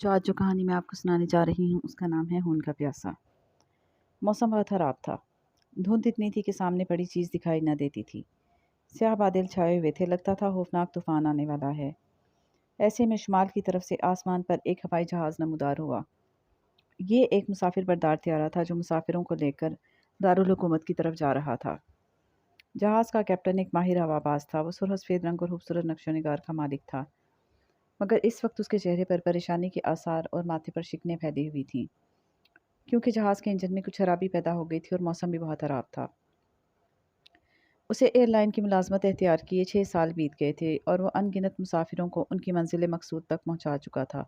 بچوں، آج جو کہانی میں آپ کو سنانے جا رہی ہوں اس کا نام ہے خون کا پیاسا۔ موسم بہت خراب تھا۔ دھند اتنی تھی کہ سامنے پڑی چیز دکھائی نہ دیتی تھی۔ سیاہ بادل چھائے ہوئے تھے، لگتا تھا خوفناک طوفان آنے والا ہے۔ ایسے میں شمال کی طرف سے آسمان پر ایک ہوائی جہاز نمودار ہوا۔ یہ ایک مسافر بردار طیارہ تھا جو مسافروں کو لے کر دارالحکومت کی طرف جا رہا تھا۔ جہاز کا کیپٹن ایک ماہر ہوا باز تھا۔ وہ سرخ سفید رنگ اور خوبصورت نقش و نگار کا مالک تھا، مگر اس وقت اس کے چہرے پر پریشانی کے آثار اور ماتھے پر شکنیں پھیلی ہوئی تھیں، کیونکہ جہاز کے انجن میں کچھ خرابی پیدا ہو گئی تھی اور موسم بھی بہت خراب تھا۔ اسے ایئر لائن کی ملازمت اختیار کیے 6 سال بیت گئے تھے اور وہ ان گنت مسافروں کو ان کی منزل مقصود تک پہنچا چکا تھا۔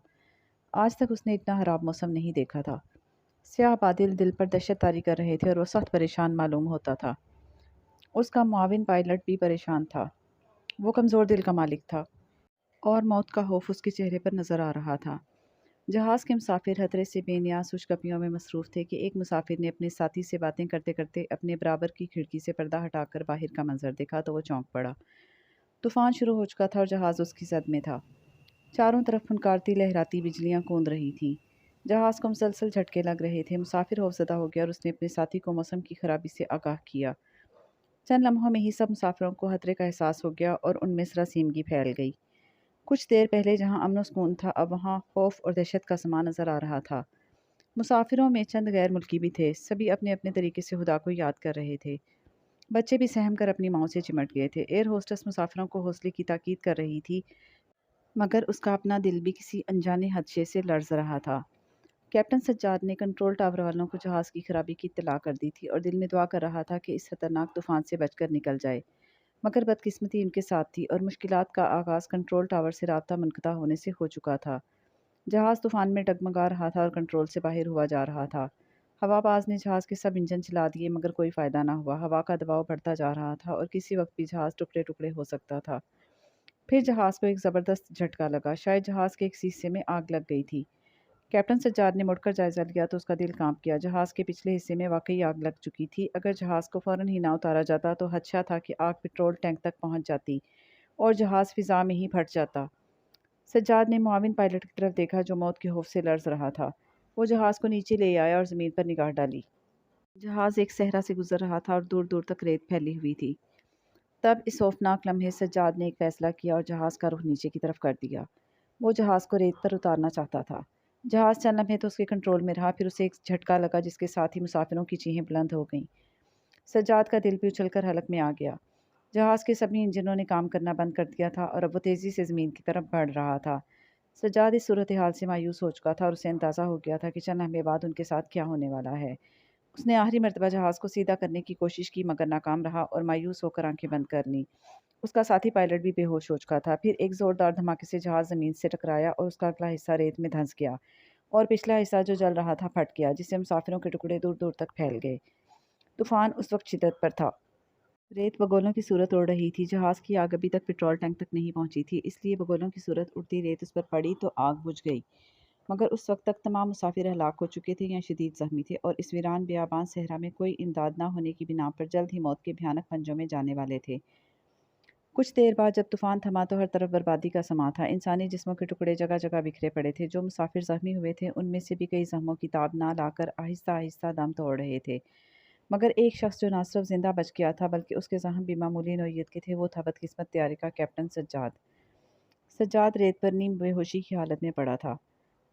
آج تک اس نے اتنا خراب موسم نہیں دیکھا تھا۔ سیاہ بادل دل پر دہشت طاری کر رہے تھے اور وہ سخت پریشان معلوم ہوتا تھا۔ اس کا معاون پائلٹ بھی پریشان تھا۔ وہ کمزور دل کا مالک تھا اور موت کا خوف اس کے چہرے پر نظر آ رہا تھا۔ جہاز کے مسافر خطرے سے بے نیاز خوش گپیوں میں مصروف تھے کہ ایک مسافر نے اپنے ساتھی سے باتیں کرتے کرتے اپنے برابر کی کھڑکی سے پردہ ہٹا کر باہر کا منظر دیکھا تو وہ چونک پڑا۔ طوفان شروع ہو چکا تھا اور جہاز اس کی زد میں تھا۔ چاروں طرف پھنکارتی لہراتی بجلیاں کوند رہی تھیں۔ جہاز کو مسلسل جھٹکے لگ رہے تھے۔ مسافر خوفزدہ ہو گیا اور اس نے اپنے ساتھی کو موسم کی خرابی سے آگاہ کیا۔ چند لمحوں میں ہی سب مسافروں کو خطرے کا احساس ہو گیا اور ان میں سراسیمگی پھیل گئی۔ کچھ دیر پہلے جہاں امن و سکون تھا، اب وہاں خوف اور دہشت کا سما نظر آ رہا تھا۔ مسافروں میں چند غیر ملکی بھی تھے۔ سبھی اپنے اپنے طریقے سے خدا کو یاد کر رہے تھے۔ بچے بھی سہم کر اپنی ماؤں سے چمٹ گئے تھے۔ ایئر ہوسٹس مسافروں کو حوصلے کی تاکید کر رہی تھی، مگر اس کا اپنا دل بھی کسی انجانے خدشے سے لرز رہا تھا۔ کیپٹن سجاد نے کنٹرول ٹاور والوں کو جہاز کی خرابی کی اطلاع کر دی تھی اور دل میں دعا کر رہا تھا کہ اس خطرناک طوفان سے بچ کر نکل جائے، مگر بدقسمتی ان کے ساتھ تھی اور مشکلات کا آغاز کنٹرول ٹاور سے رابطہ منقطع ہونے سے ہو چکا تھا۔ جہاز طوفان میں ڈگمگا رہا تھا اور کنٹرول سے باہر ہوا جا رہا تھا۔ ہوا باز نے جہاز کے سب انجن چلا دیے، مگر کوئی فائدہ نہ ہوا۔ ہوا کا دباؤ بڑھتا جا رہا تھا اور کسی وقت بھی جہاز ٹکڑے ٹکڑے ہو سکتا تھا۔ پھر جہاز کو ایک زبردست جھٹکا لگا، شاید جہاز کے ایک حصے میں آگ لگ گئی تھی۔ کیپٹن سجاد نے مڑ کر جائزہ لیا تو اس کا دل کانپ گیا۔ جہاز کے پچھلے حصے میں واقعی آگ لگ چکی تھی۔ اگر جہاز کو فوراً ہی نہ اتارا جاتا تو خدشہ تھا کہ آگ پٹرول ٹینک تک پہنچ جاتی اور جہاز فضا میں ہی پھٹ جاتا۔ سجاد نے معاون پائلٹ کی طرف دیکھا جو موت کے خوف سے لرز رہا تھا۔ وہ جہاز کو نیچے لے آیا اور زمین پر نگاہ ڈالی۔ جہاز ایک صحرا سے گزر رہا تھا اور دور دور تک ریت پھیلی ہوئی تھی۔ تب اس خوفناک لمحے سجاد نے ایک فیصلہ کیا اور جہاز کا رخ نیچے کی طرف کر دیا۔ وہ جہاز کو ریت پر اتارنا چاہتا تھا۔ جہاز چند لمحے تو اس کے کنٹرول میں رہا، پھر اسے ایک جھٹکا لگا جس کے ساتھ ہی مسافروں کی چیخیں بلند ہو گئیں۔ سجاد کا دل بھی اچھل کر حلق میں آ گیا۔ جہاز کے سبھی انجنوں نے کام کرنا بند کر دیا تھا اور اب وہ تیزی سے زمین کی طرف بڑھ رہا تھا۔ سجاد اس صورتحال سے مایوس ہو چکا تھا اور اسے اندازہ ہو گیا تھا کہ چند لمحے بعد ان کے ساتھ کیا ہونے والا ہے۔ اس نے آخری مرتبہ جہاز کو سیدھا کرنے کی کوشش کی مگر ناکام رہا اور مایوس ہو کر آنکھیں بند کر لیں۔ اس کا ساتھی پائلٹ بھی بے ہوش ہو چکا تھا۔ پھر ایک زوردار دھماکے سے جہاز زمین سے ٹکرایا اور اس کا اگلا حصہ ریت میں دھنس گیا اور پچھلا حصہ جو جل رہا تھا پھٹ گیا، جس سے مسافروں کے ٹکڑے دور دور تک پھیل گئے۔ طوفان اس وقت شدت پر تھا۔ ریت بگولوں کی صورت اڑ رہی تھی۔ جہاز کی آگ ابھی تک پٹرول ٹینک تک نہیں پہنچی تھی، اس لیے بگولوں کی صورت اڑتی ریت اس پر پڑی تو آگ بجھ گئی، مگر اس وقت تک تمام مسافر ہلاک ہو چکے تھے یا شدید زخمی تھے اور اس ویران بیابان صحرا میں کوئی امداد نہ ہونے کی بنا پر جلد ہی موت کے بھیانک پنجوں میں جانے والے تھے۔ کچھ دیر بعد جب طوفان تھما تو ہر طرف بربادی کا سما تھا۔ انسانی جسموں کے ٹکڑے جگہ جگہ بکھرے پڑے تھے۔ جو مسافر زخمی ہوئے تھے ان میں سے بھی کئی زخموں کی تاب نہ لا کر آہستہ آہستہ دم توڑ رہے تھے، مگر ایک شخص جو نہ صرف زندہ بچ گیا تھا بلکہ اس کے زخم بھی معمولی نوعیت کے تھے، وہ تھا بدقسمت طیارے کا کیپٹن سجاد۔ سجاد ریت پر نیم بے ہوشی کی حالت میں پڑا تھا۔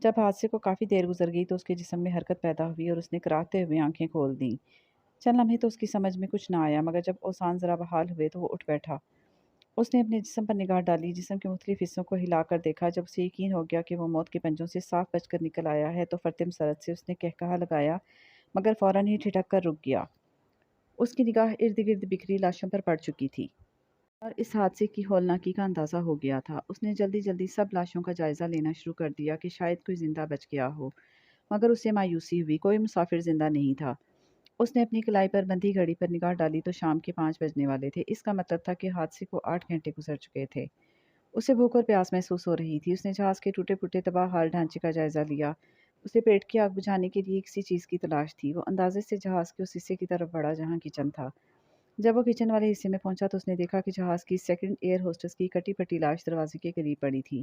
جب حادثے کو کافی دیر گزر گئی تو اس کے جسم میں حرکت پیدا ہوئی اور اس نے کراہتے ہوئے آنکھیں کھول دیں۔ چند لمحے تو اس کی سمجھ میں کچھ نہ آیا، مگر جب اوسان ذرا بحال ہوئے تو وہ اٹھ بیٹھا۔ اس نے اپنے جسم پر نگاہ ڈالی، جسم کے مختلف حصوں کو ہلا کر دیکھا۔ جب اسے یقین ہو گیا کہ وہ موت کے پنجوں سے صاف بچ کر نکل آیا ہے تو فرتے مسرت سے اس نے قہقہا لگایا، مگر فوراً ہی ٹھٹک کر رک گیا۔ اس کی نگاہ ارد گرد بکھری لاشوں پر پڑ چکی تھی اور اس حادثے کی ہولناکی کا اندازہ ہو گیا تھا۔ اس نے جلدی جلدی سب لاشوں کا جائزہ لینا شروع کر دیا کہ شاید کوئی زندہ بچ گیا ہو، مگر اسے مایوسی ہوئی، کوئی مسافر زندہ نہیں تھا۔ اس نے اپنی کلائی پر بندھی گھڑی پر نگاہ ڈالی تو شام کے 5 بجنے والے تھے۔ اس کا مطلب تھا کہ حادثے کو 8 گھنٹے گزر چکے تھے۔ اسے بھوک اور پیاس محسوس ہو رہی تھی۔ اس نے جہاز کے ٹوٹے پھوٹے تباہ حال ڈھانچے کا جائزہ لیا۔ اسے پیٹ کی آگ بجھانے کے لیے کسی چیز کی تلاش تھی۔ وہ اندازے سے جہاز کے اس حصے کی طرف بڑھا جہاں کچن تھا۔ جب وہ کچن والے حصے میں پہنچا تو اس نے دیکھا کہ جہاز کی سیکنڈ ایئر ہوسٹس کی کٹی پٹی لاش دروازے کے قریب پڑی تھی۔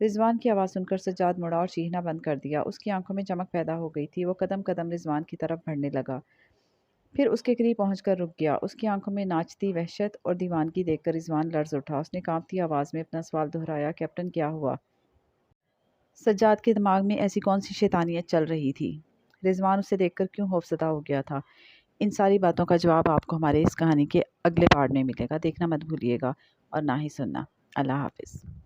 رضوان کی آواز سن کر سجاد مڑا اور چیخنا بند کر دیا۔ اس کی آنکھوں میں چمک پیدا ہو گئی تھی۔ وہ قدم قدم رضوان کی طرف بڑھنے لگا، پھر اس کے قریب پہنچ کر رک گیا۔ اس کی آنکھوں میں ناچتی وحشت اور دیوانگی دیکھ کر رضوان لرز اٹھا۔ اس نے کانپتی آواز میں اپنا سوال دہرایا، کیپٹن کیا ہوا؟ سجاد کے دماغ میں ایسی کون سی شیطانیت چل رہی تھی؟ رضوان اسے دیکھ کر کیوں خوفزدہ ہو گیا تھا؟ ان ساری باتوں کا جواب آپ کو ہمارے اس کہانی کے اگلے پارٹ میں ملے گا۔ دیکھنا مت بھولیے گا اور نہ ہی سننا۔ اللہ حافظ۔